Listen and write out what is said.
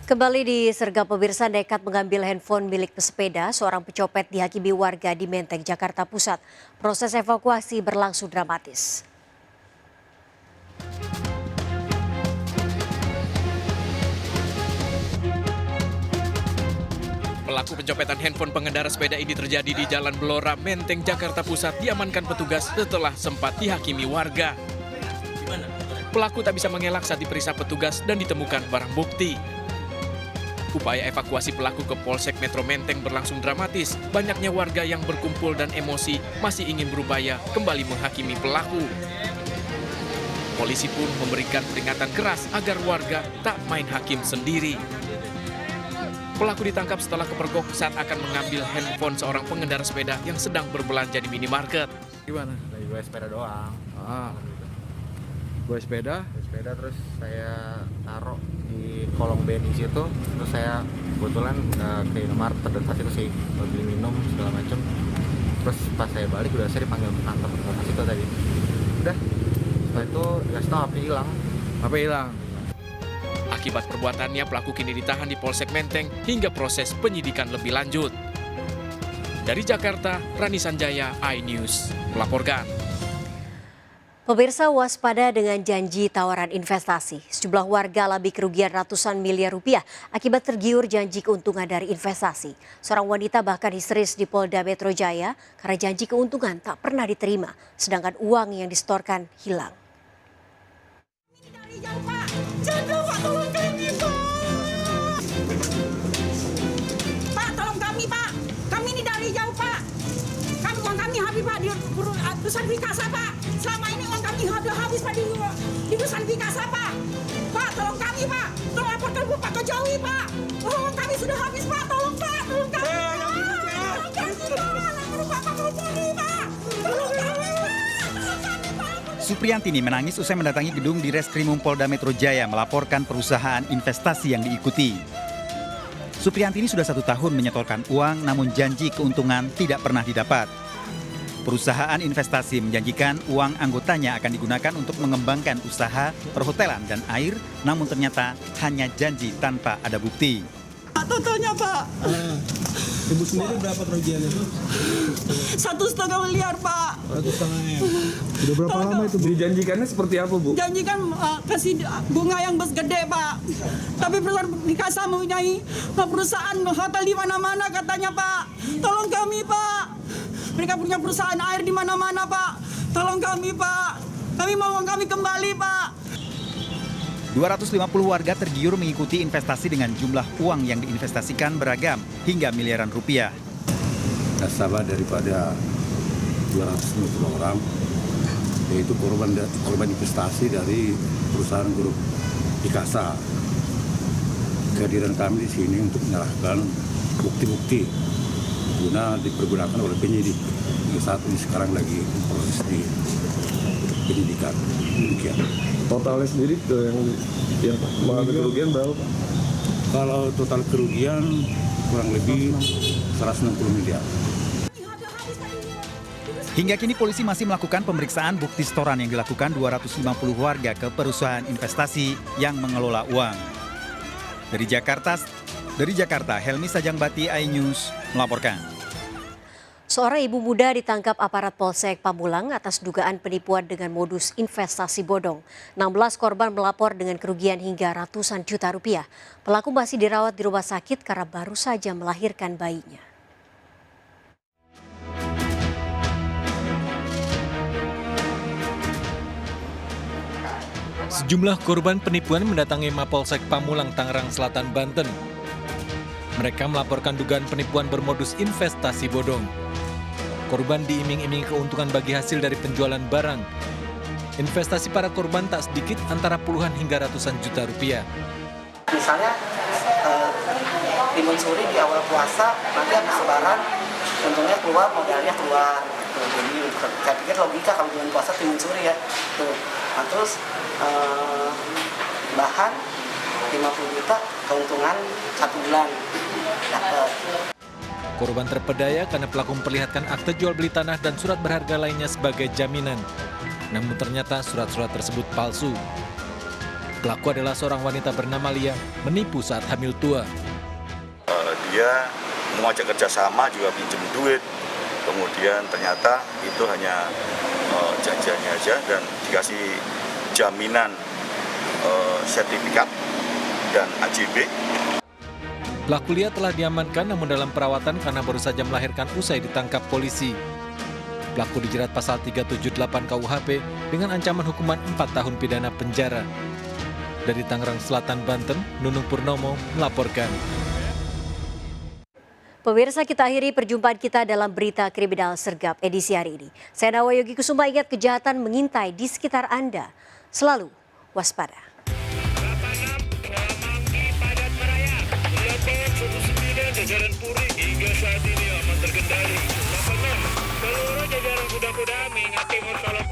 Kembali disergap pemirsa nekat mengambil handphone milik pesepeda, seorang pencopet dihakimi warga di Menteng, Jakarta Pusat. Proses evakuasi berlangsung dramatis. Pelaku pencopetan handphone pengendara sepeda ini terjadi di Jalan Blora, Menteng, Jakarta Pusat diamankan petugas setelah sempat dihakimi warga. Pelaku tak bisa mengelak saat diperiksa petugas dan ditemukan barang bukti. Upaya evakuasi pelaku ke Polsek Metro Menteng berlangsung dramatis. Banyaknya warga yang berkumpul dan emosi masih ingin berupaya kembali menghakimi pelaku. Polisi pun memberikan peringatan keras agar warga tak main hakim sendiri. Pelaku ditangkap setelah kepergok saat akan mengambil handphone seorang pengendara sepeda yang sedang berbelanja di minimarket. Gimana? Lagi gue sepeda doang. Gue sepeda? Sepeda terus saya taruh di kolong bensin situ. Terus saya kebetulan ke Indomaret terdekat itu sih, beli minum segala macem. Terus pas saya balik udah saya dipanggil kantor terdekat situ tadi. Udah, setelah itu dikasih tau HP hilang. HP hilang? Akibat perbuatannya, pelaku kini ditahan di Polsek Menteng hingga proses penyidikan lebih lanjut. Dari Jakarta, Rani Sanjaya, iNews melaporkan. Pemirsa waspada dengan janji tawaran investasi. Sejumlah warga alami kerugian ratusan miliar rupiah akibat tergiur janji keuntungan dari investasi. Seorang wanita bahkan histeris di Polda Metro Jaya karena janji keuntungan tak pernah diterima, sedangkan uang yang disetorkan hilang. Pak, tolong kami, Pak. Kami ini dari jauh, Pak. Uang kami habis, Pak, di perusahaan Vikasa, Pak. Selama ini uang kami sudah habis, Pak, di perusahaan Vikasa, Pak. Pak, tolong kami, Pak. Tolong laporkan Pak ke Jowi, Pak. Uang kami sudah habis, Pak. Tolong, Pak. Tolong kami, Pak. Tolong kami, Pak. Lapor Pak ke Jowi, Pak. Tolong kami, Pak. Tolong kami, Pak. Supriyantini menangis usai mendatangi gedung di Reskrimum Polda Metro Jaya melaporkan perusahaan investasi yang diikuti. Supriyantini sudah 1 tahun menyetorkan uang namun janji keuntungan tidak pernah didapat. Perusahaan investasi menjanjikan uang anggotanya akan digunakan untuk mengembangkan usaha perhotelan dan air, namun ternyata hanya janji tanpa ada bukti. Totalnya, Pak. Ibu sendiri berapa kerugiannya? 1,5 miliar, Pak. 1,5 M. Udah berapa lama itu, Bu? Dijanjikannya seperti apa, Bu? Janjikan kasih bunga yang gede, Pak. Tapi perusahaan Vikasa mempunyai perusahaan hotel di mana-mana katanya, Pak. Tolong kami, Pak. Mereka punya perusahaan air di mana-mana, Pak. Tolong kami, Pak. Kami mau uang kami kembali, Pak. 250 warga tergiur mengikuti investasi dengan jumlah uang yang diinvestasikan beragam hingga miliaran rupiah. Nasabah daripada 250 orang, yaitu korban investasi dari perusahaan grup Vikasa. Kehadiran kami di sini untuk menyerahkan bukti-bukti guna dipergunakan oleh penyidik. Saat ini sekarang lagi proses di penyidikan. Demikian. Totalnya sendiri yang mengalami kerugian berapa, Pak? Kalau total kerugian kurang lebih 160 miliar. Hingga kini polisi masih melakukan pemeriksaan bukti setoran yang dilakukan 250 warga ke perusahaan investasi yang mengelola uang. Dari Jakarta, Helmi Sajangbati, iNews melaporkan. Seorang ibu muda ditangkap aparat Polsek Pamulang atas dugaan penipuan dengan modus investasi bodong. 16 korban melapor dengan kerugian hingga ratusan juta rupiah. Pelaku masih dirawat di rumah sakit karena baru saja melahirkan bayinya. Sejumlah korban penipuan mendatangi Mapolsek Pamulang, Tangerang Selatan, Banten. Mereka melaporkan dugaan penipuan bermodus investasi bodong. Korban diiming-imingi keuntungan bagi hasil dari penjualan barang. Investasi para korban tak sedikit, antara puluhan hingga ratusan juta rupiah. Misalnya timun suri di awal puasa, nanti habis lebaran, untungnya keluar, modalnya keluar. Jadi saya pikir logika kalau bulan puasa timun suri ya. Nah, terus bahan 50 juta, keuntungan 1 bulan dapat. Korban terpedaya karena pelaku memperlihatkan akte jual beli tanah dan surat berharga lainnya sebagai jaminan. Namun ternyata surat-surat tersebut palsu. Pelaku adalah seorang wanita bernama Lia, menipu saat hamil tua. Dia mengajak kerjasama juga pinjam duit, kemudian ternyata itu hanya janjiannya aja dan dikasih jaminan sertifikat dan AJB. Pelaku Lia telah diamankan namun dalam perawatan karena baru saja melahirkan usai ditangkap polisi. Pelaku dijerat pasal 378 KUHP dengan ancaman hukuman 4 tahun pidana penjara. Dari Tangerang Selatan, Banten, Nunung Purnomo melaporkan. Pemirsa, kita akhiri perjumpaan kita dalam berita kriminal sergap edisi hari ini. Saya Nawa Yogi Kusuma, ingat kejahatan mengintai di sekitar Anda. Selalu waspada. Jajaran Puri hingga saat ini aman terkendali. 86 seluruh jajaran kuda-kuda mengingati masalah